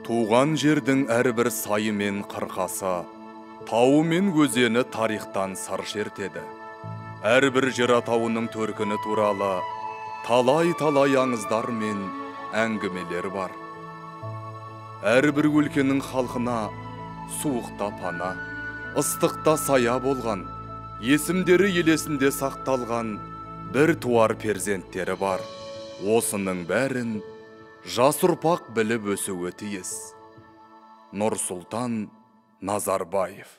Туған жердің әрбір сайы мен қырқасы, тауы мен өзені тарихтан сыр шертеді. Әрбір жер атауының төркіні туралы талай-талай аңыздар мен әңгімелер бар. Әрбір өлкенің халқына суықта пана, ыстықта сая болған, есімдері елесінде сақталған бір туар перзенттері бар. Осының бәрін жас ұрпақ біліп өсуі тиіс. Нұрсұлтан Назарбаев.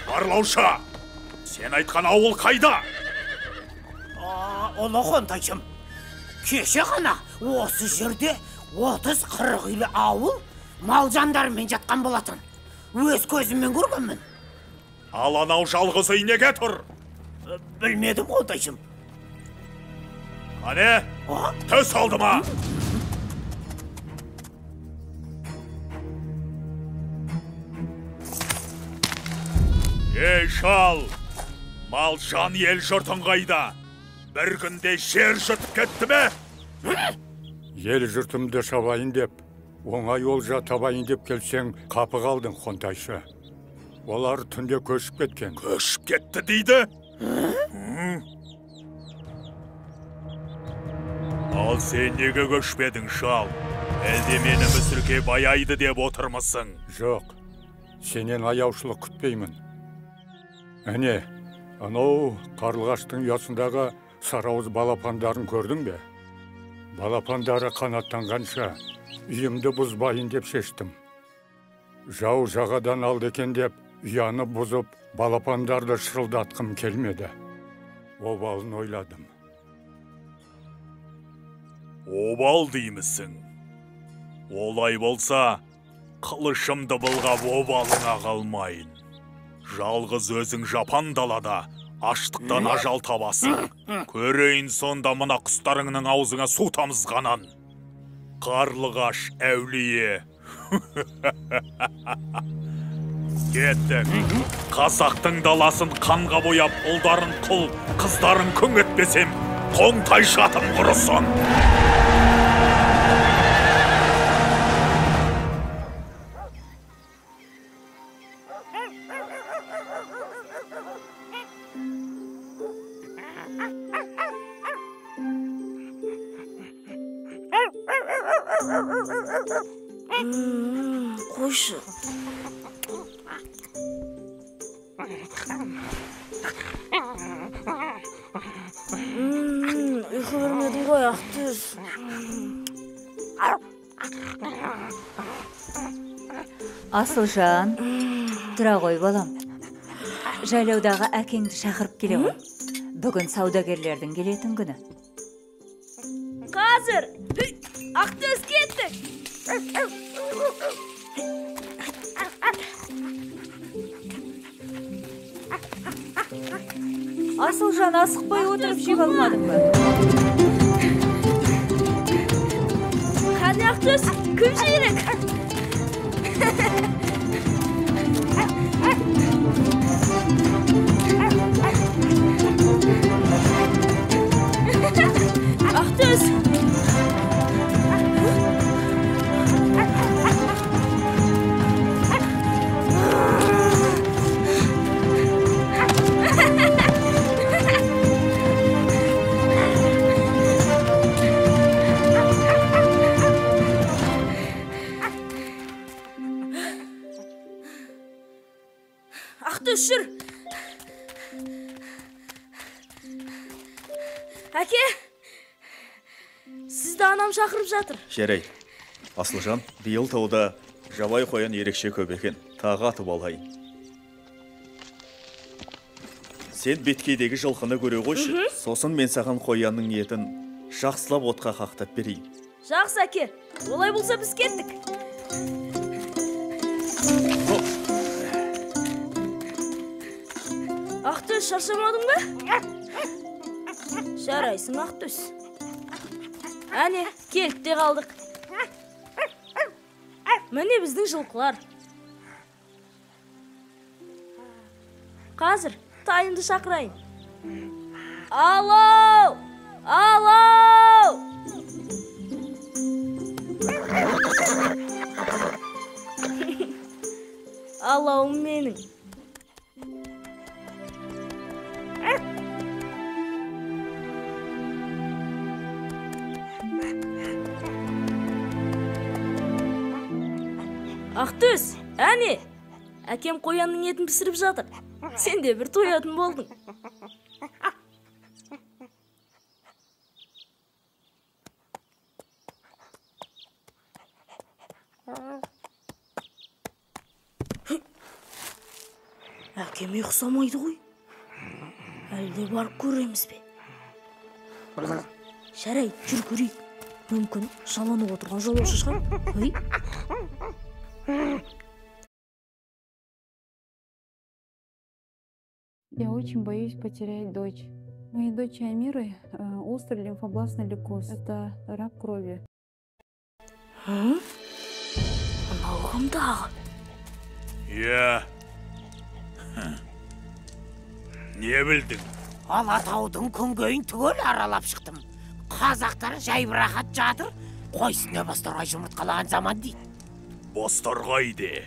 Барлауша, сен айтқан ауыл қайда? Ұлы Қонтайшым, кеше ғана осы жерде 30-40 үйлі ауыл мал жандарымен жатқан болатын. Өз көзіммен көргенмін. Ал анау жалғыз үй неге тұр? Білмедім, Қонтайшым. Ане, төс алды ма? Ей шал, мал жан ел жұртың қайда? Бір күнде жер жұртып кетті ме? Ел жұртымды шабайын деп, оңай олжа табайын деп келсең, қапы қалдың, Қонтайшы. Олар түнде көшіп кеткен. Көшіп кетті дейді? Ал сен неге көшпедің, шал? Әлде мені мүсірке баяйды деп отырмысың? Жоқ, сенен аяушылық күтпеймін. Әне, анау қарлығаштың ұясындағы сарауыз балапандарын көрдің бе? Балапандары қанаттанғанша үйімді бұзбайын деп шештім. Жау жағадан алды екен деп ұяны бұзып, балапандарды шырылдатқым келмеді. Обалын ойладым. Обал деймісің? Олай болса, қылышымды былғап обалыңа қалмайын. Жалғыз өзің жапан далада аштықтан ажал табасың. Көрейін сонда мына құстарыңның аузыңа су тамызғанан. Қарлығаш әулие. Кеттік. Қазақтың даласын қанға бояп, ұлдарын құл, қыздарын күң етпесем, Қонтайшы атым құрысын. Қойшы. Ұйқы көрмедің ғой, Ақтөс. Асылжан, тұра ғой балам. Жайлаудағы әкеңді шақырып келе ғой. Бүгін саудагерлердің келетін күні. Қазір! Ақтөс кеттік! Асылжан, асықпай отырып жеп алмадың ба? Қане Ақтөс, кім жейрек? Ақтөс! Әке, сізді анам шақырып жатыр. Жарай. Асылжан, биыл тауда жабай қоян ерекше көп екен. Тағы атып алайын. Сен беткейдегі жылқыны көре қойшы. Сосын мен саған қоянның етін жақсылап отқа қақтап берейін. Жақсы, әке. Олай болса біз кеттік. Ақтөс, шаршамадың ба? Жарайсың, Ақтөс. Әне, келіп те қалдық. Міне біздің жылқылар. Қазір тайымды шақырайын. Алау! Алау! Алауым менің. Ақтөс, әне, әкем қоянның етін пісіріп жатыр. Сен де бір тоятын болдың. Әкем ұйқысамайды ғой. Әлде барып көреміз бе? Жарай, жүр көрейік. Мүмкін жаланып отырған жолаушы шығар. Я очень боюсь потерять дочь. Моей дочери Амиры острый лимфобластный лейкоз. Это рак крови. Анау кімдағы? Иә. Не білдің? Алатаудың күнгейін түгел аралап шықтым. Қазақтар жайбырақат жатыр, қойсына бастарға жұмыртқалаған заман дейді. Бозторғайды.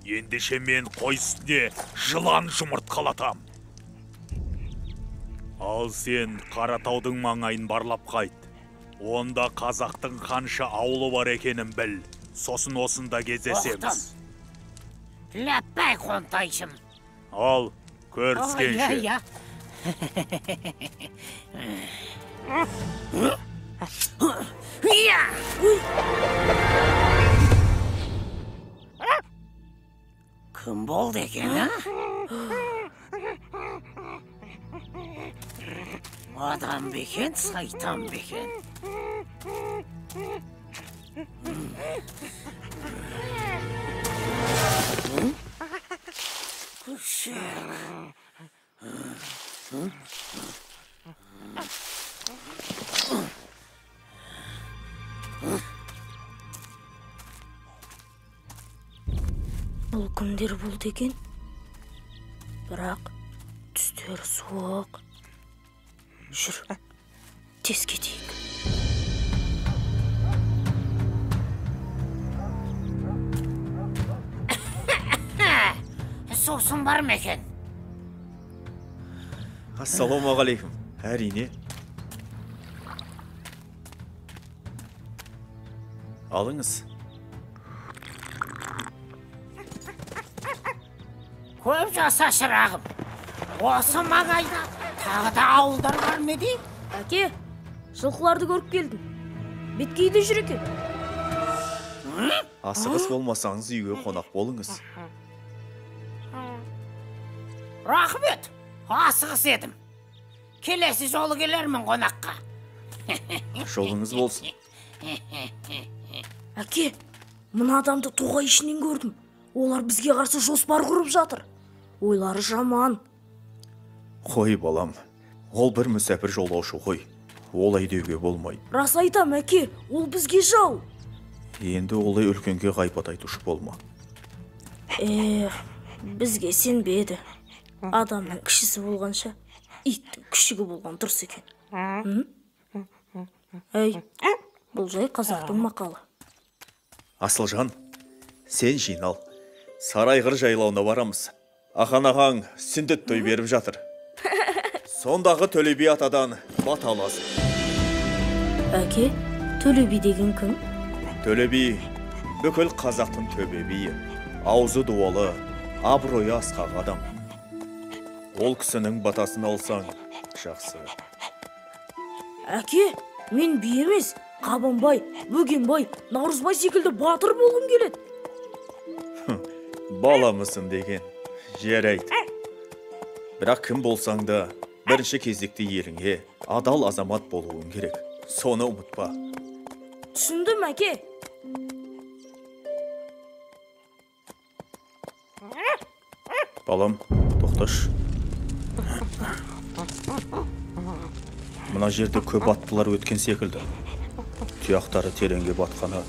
Ендеше мен қойсыне жылан жұмыртқалатам. Ал сен Қаратаудың маңайын барлап қайт. Онда қазақтың қанша ауылы бар екенін біл. Сосын осында кездесеміз. Ләппәй қонтайшым. Ал, көріскенше. Кім болды екен, а? Адам бекен, сайтан бекен. Бұл кімдер болды екен? Бірақ түстері суық. Жүр, тез кетейік. Сосын бар ма екен? Ассалаумағалейкум. Әрине. Алыңыз. Көп жаса шырағым. Осы маңайда тағы да ауылдар бар ма дей? Әке, жылқыларды көріп келдім. Беткейде жүр екен. Асығыс болмасаңыз үйге қонақ болыңыз. Рахмет, асығыс едім. Келесі жолы келермін қонаққа. Жолыңыз болсын. Әке, мына адамды тоғай ішінен көрдім. Олар бізге қарсы жоспар құрып жатыр. Ойлары жаман. Қой балам, ол бір мүсәпір жолаушы ғой. Олай деуге болмай. Рас айтам, әке, ол бізге жау. Енді олай үлкенге ғайбат айтушы болма. Бізге сенбеді. Адамның кішісі болғанша, иттің күшігі болған дұрыс екен. Әй, бұл жай қазақтың мақалы. Асылжан, сен жинал. Сарайғыр жайлауына барамыз. Ақан ағаң сүндет той беріп жатыр. Сондағы Төле би атадан бат аласың. Әке, Төле би деген кім? Төле би бүкіл қазақтың төбе биі. Аузы дуалы, абыройы асқақ адам. Ол кісінің батасын алсаң, жақсы. Әке, мен би емес, Қабанбай, Бөгенбай, Наурызбай секілді батыр болғым келеді. Баламысың деген, жарайды. Бірақ кім болсаң да, бірінші кезекте еліңе адал азамат болуың керек. Соны ұмытпа. Түсіндім, әке. Балам, тоқташ. Мына жерде көп аттылар өткен секілді. Тұяқтары тереңге батқаны,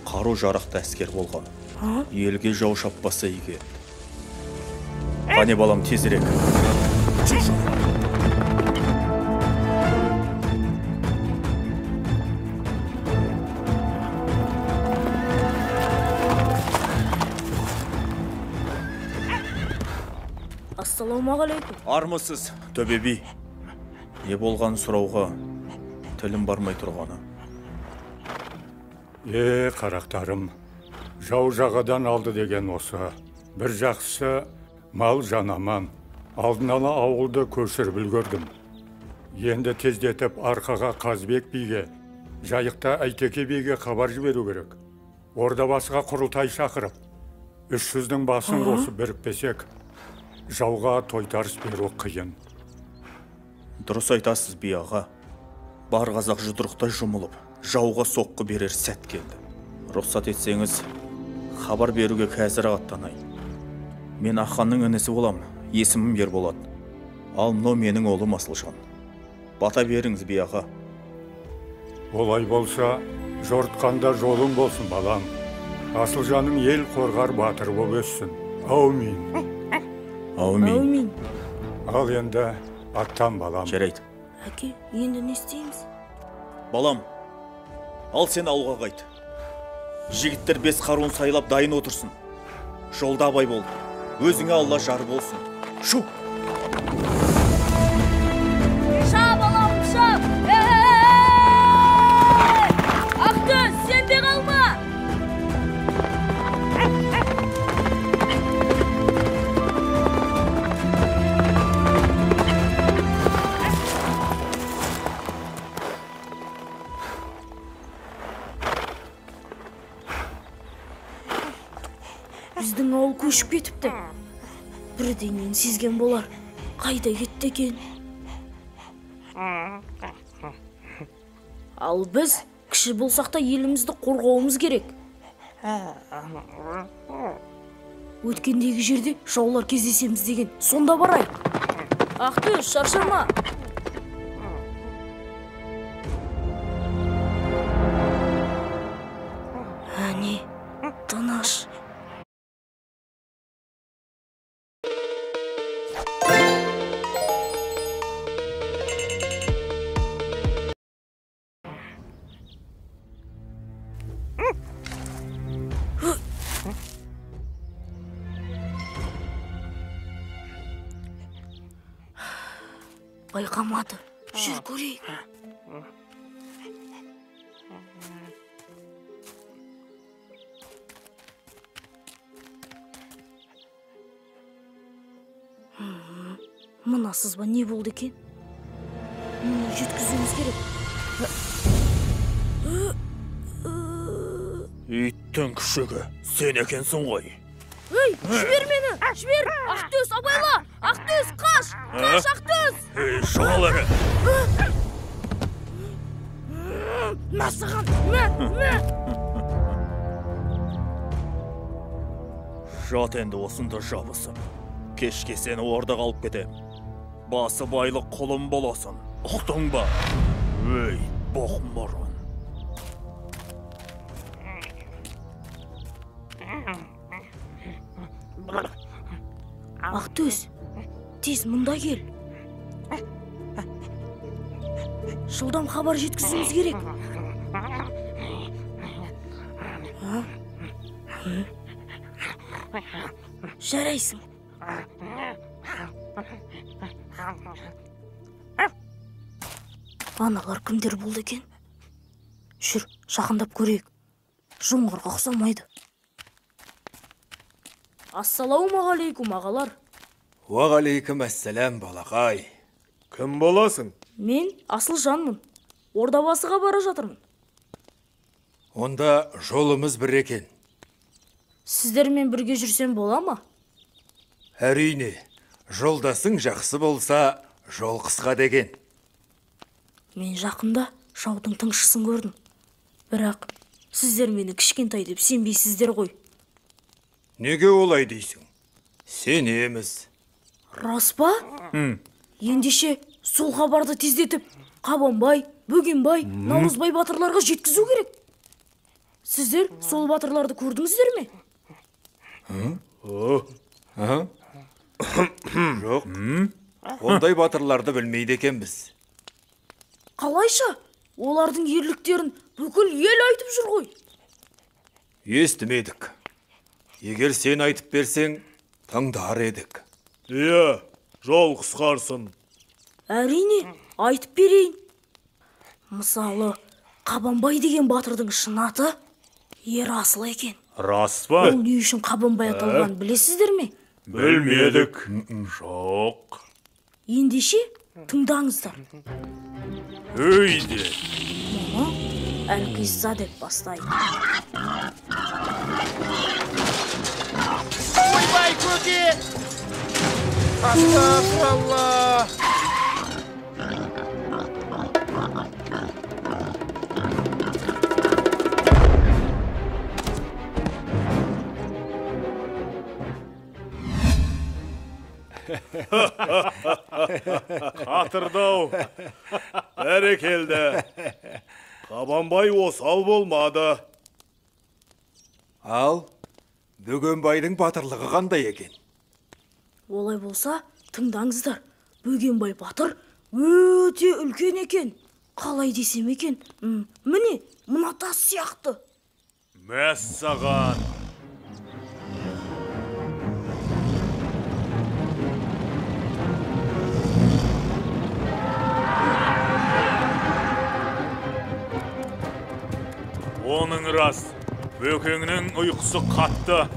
қару жарақты әскер болған. Елге жау шаппаса игі. Қане балам, тезірек. Ассалаумағалейкум. Армысыз, төбе би. Не болған сұрауға тілім бармай тұрғаны. Қарақтарым, жау жағадан алды деген осы. Бір жақсы мал жанаман. Алдын ала ауылды көшіріп үлгердім. Енді тездетіп арқаға Қазбек биге, жайықта Әйтеке биге хабар жіберу керек. Ордабасыға құрылтай шақырып, 300-дің басын қосып бірікпесек, жауға тойтарыс беру қиын. Дұрыс айтасыз би аға. Бар қазақ жұдырықтай жұмылып, жауға соққы берер сәт келді. Рұқсат етсеңіз, хабар беруге қазір аттанайын. Мен Аханның інісі болам, есімім Ерболат. Ал мынау менің ұлым Асылжан. Бата беріңіз би аға. Олай болса, жортқанда жолың болсын балам. Асылжаның ел қорғар батыр болып өссін. Аумин. Аумин. Ал енді аттан балам. Жарайды. Әке, енді не істейміз? Балам, ал сен ауылға қайт. Жігіттер 5 қаруын сайлап дайын отырсын. Жолда абай бол. Өзіңе Алла жар болсын. Шу! Ша, балам, ша! Ақтөс, сен де қалма! Біздің ауыл көшіп кетіпті. Бірдеңнен сезген болар. Қайда кетті екен? Ал біз кіші болсақ та елімізді қорғауымыз керек. Өткендегі жерде жаулар кездесеміз деген, сонда барайық. Ақтөс, шаршама. Әне, тыныш. Байқамады. Жүр көрейік. Мына сызба не болды екен? Мұны жеткізуіміз керек. Иттің күшігі, сен екенсің ғой. Ей, жібер мені, жібер! Ақтөс, абайла! Ақтөс, қаш! Қаш, Ақтөс! Ей, жол әрі! Насыған! Жат енді осында жабысып. Кешке сені орда қалып кетем. Басы байлы құлым боласын. Ұқтың ба? Ей, боқмұрын. Ақтөс, тез мұнда кел. Жылдам хабар жеткізуіміз керек. Жарайсың. Аналар кімдер болды екен? Жүр, жақындап көрейік. Жоңғарға ұқсамайды. Ассалаумағалейкум, ағалар. Уағалейкум әссәләм, балақай. Кім боласың? Мен Асылжанмын. Ордабасыға бара жатырмын. Онда жолымыз бір екен. Сіздермен бірге жүрсем бола ма? Әрине, жолдасың жақсы болса, жол қысқа деген. Мен жақында жаудың тыңшысын көрдім. Бірақ сіздер мені кішкентай деп сенбейсіздер ғой. Неге олай дейсің? Сенеміз. Рас па? Ендеше сол хабарды тездетіп, Қабанбай, Бөгенбай, Наурызбай батырларға жеткізу керек. Сіздер сол батырларды көрдіңіздер ме? Жоқ. Ондай батырларды білмейді екенбіз. Қалайша? Олардың ерліктерін бүкіл ел айтып жүр ғой. Естімедік. Егер сен айтып берсең, тыңдар едік. Иә, жол қысқарсын. Әрине, айтып берейін. Мысалы, Қабанбай деген батырдың шын аты Ерасыл екен. Рас па? Ол не үшін Қабанбай аталған білесіздер ме? Білмедік. Жоқ. Ендеше тыңдаңыздар. Өйде. Мұны Әлқисса деп бастайды. Ойбай көке! Астағфиралла! Қатырдау. Бәрекелді. Қабанбай осал болмады. Ал, Бөгенбайдың батырлығы қандай екен? Олай болса, тыңдаңыздар. Бөгенбай батыр өте үлкен екен. Қалай десем екен? Міне, мына тас сияқты. Мәссаған. Оның рас, Бөкеңнің ұйқысы қатты.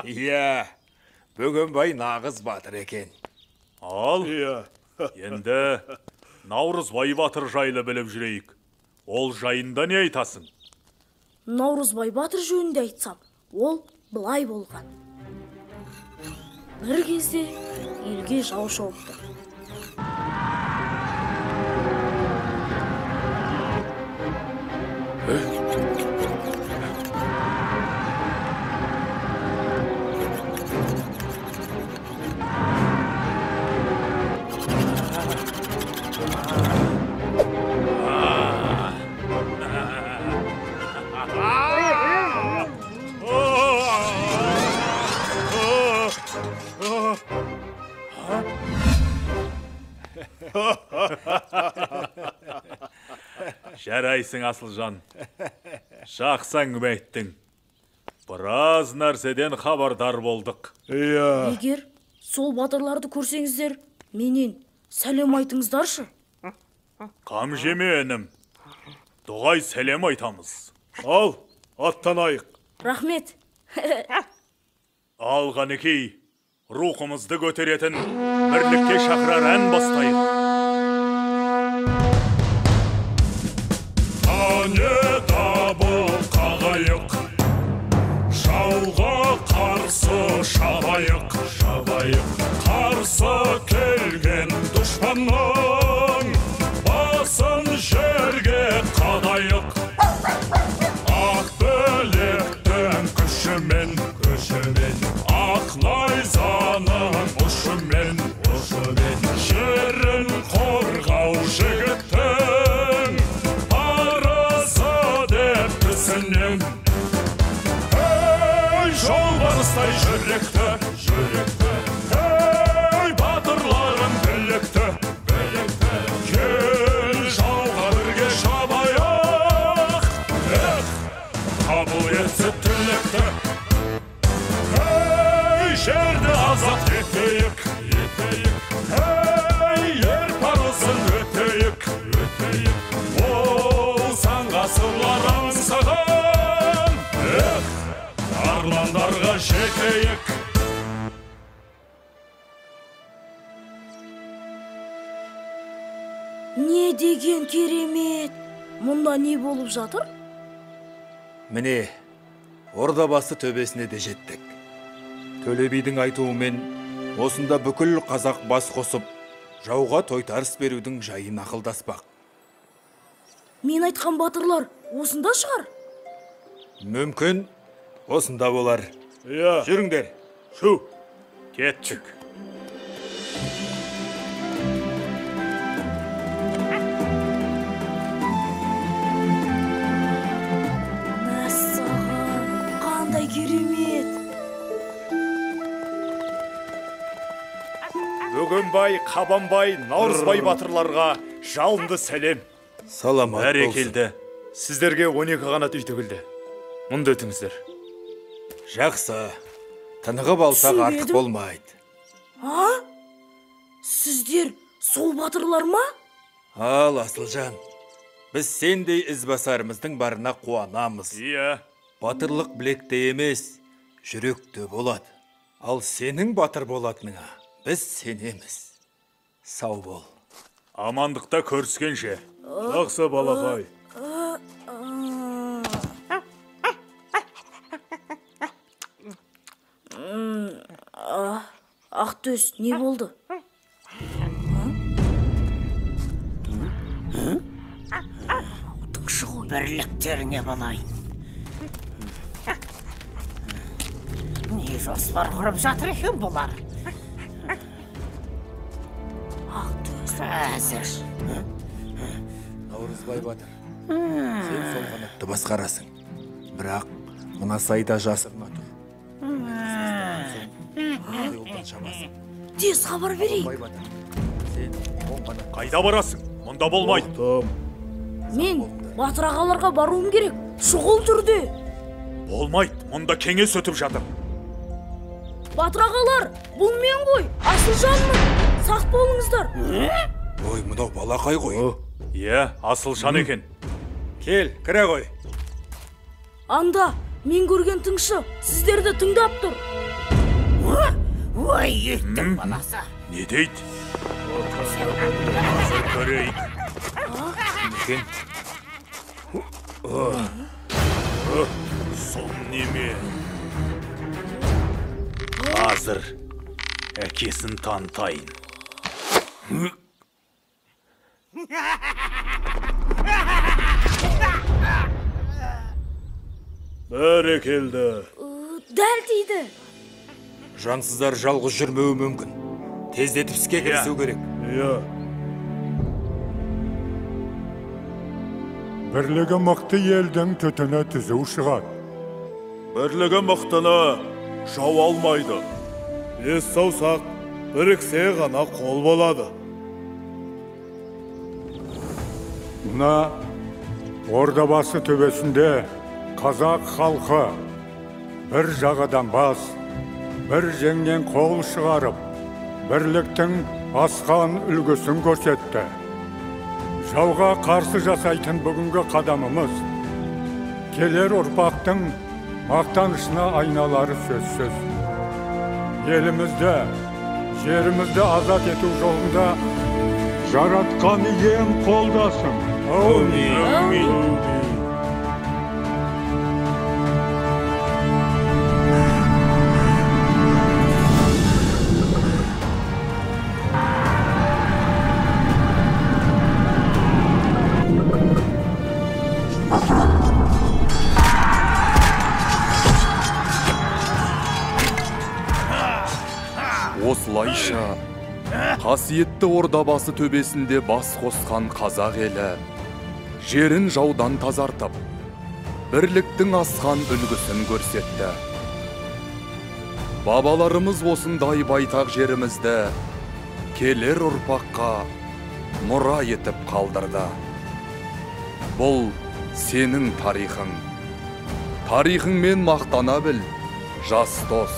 Иә, Бөгенбай нағыз батыр екен. Ал, енді Наурызбай батыр жайлы біліп жүрейік. Ол жайында не айтасың? Наурызбай батыр жөнінде айтсам, ол былай болған. Бір кезде елге жау шауыпты. Жарайсың, Асылжан. Жақсы әңгіме айттың. Біраз нәрседен хабардар болдық. Егер сол батырларды көрсеңіздер, менен сәлем айтыңыздаршы. Қам жеме, інім. Дұғай сәлем айтамыз. Ал, аттанайық. Рахмет. Ал, Ғанекей, рухымызды көтеретін бірлікке шақырар ән бастайық. Қане дабыл қағайық, жауға қарсы шабайық, қарсы келген дұшпанның басын жерге қадайық. Ақ білектің күшімен, ақ найзаның ұшымен, жерін қорғау жігіттің парызы деп түсінем. Ей, жолбарыстай жүректі, ей, батырларым білікті, кел жауға бірге шабайық, қабыл етсе тілекті. Ей, жерді азат етейік. Ей, ер парызын өтейік. О, сан ғасырлар аңсаған, армандарға жетейік. Не деген керемет! Мұнда не болып жатыр? Міне, Ордабасы төбесіне де жеттік. Төле бидің айтуымен, осында бүкіл қазақ бас қосып, жауға тойтарыс берудің жайын ақылдаспақ. Мен айтқан батырлар осында шығар? Мүмкін, осында болар. Жүріңдер, Шу, кеттік. Мәссаған, қандай керемет! Бөгенбай, Қабанбай, Наурызбай батырларға жалынды сәлем. Саламат болсын. Бәрекелді. Сіздерге 12 қанат үй тігілді. Мұнда өтіңіздер. Жақсы, тынығып алсақ артық болмайды. А? Сіздер сол батырлар ма? Ал, Асылжан, біз сендей ізбасарымыздың барына қуанамыз. Иә. Батырлық білекте емес, жүректе болады. Ал сенің батыр болатыныңа біз сенеміз. Сау бол. Амандықта көріскенше. Жақсы балақай. Ақтөс, не болды? Шығу бірліктеріне балайын. Не жоспар құрып жатыр екен бұлар? Ақтөс, әзір. Наурызбай батыр, сен сол қанатты басқарасың. Бірақ мына сайда жасырына тұр. Тез хабар берейік. Қайда барасың? Мұнда болмайды. Мен батыр ағаларға баруым керек. Шұғыл түрде. Болмайды. Мұнда кеңес өтіп жатыр. Батыр ағалар, бұл мен ғой. Асылжанмын. Сақ болыңыздар. Ой, мынау балақай ғой. Иә, Асылжан екен. Кел, кіре ғой. Анда, мен көрген тыңшы сіздерді тыңдап тұр. Ой, еттің баласы. Не дейді? Көрейік. Некен? Сон неме? Қазір әкесін танытайын. Бәрекелді. Дәл дейді. Жансыздар жалғыз жүрмеуі мүмкін. Тездетіп іске кірісу керек. Иә. Бірлігі мықты елдің түтіні түзу шығады. Бірлігі мықтыны жау алмайды. Бес саусақ біріксе ғана қол болады. Мына Ордабасы төбесінде қазақ халқы бір жағадан бас, бір жеңнен қол шығарып, бірліктің асқан үлгісін көрсетті. Жауға қарсы жасайтын бүгінгі қадамымыз келер ұрпақтың мақтанышына айналары сөзсіз. Елімізді, жерімізді азат ету жолында жаратқан ием қолдасын. Әумин. Осылайша қасиетті Ордабасы төбесінде бас қосқан қазақ елі жерін жаудан тазартып, бірліктің асқан үлгісін көрсетті. Бабаларымыз осындай байтақ жерімізді келер ұрпаққа мұра етіп қалдырды. Бұл сенің тарихың. Тарихыңмен мақтана біл, жас дос.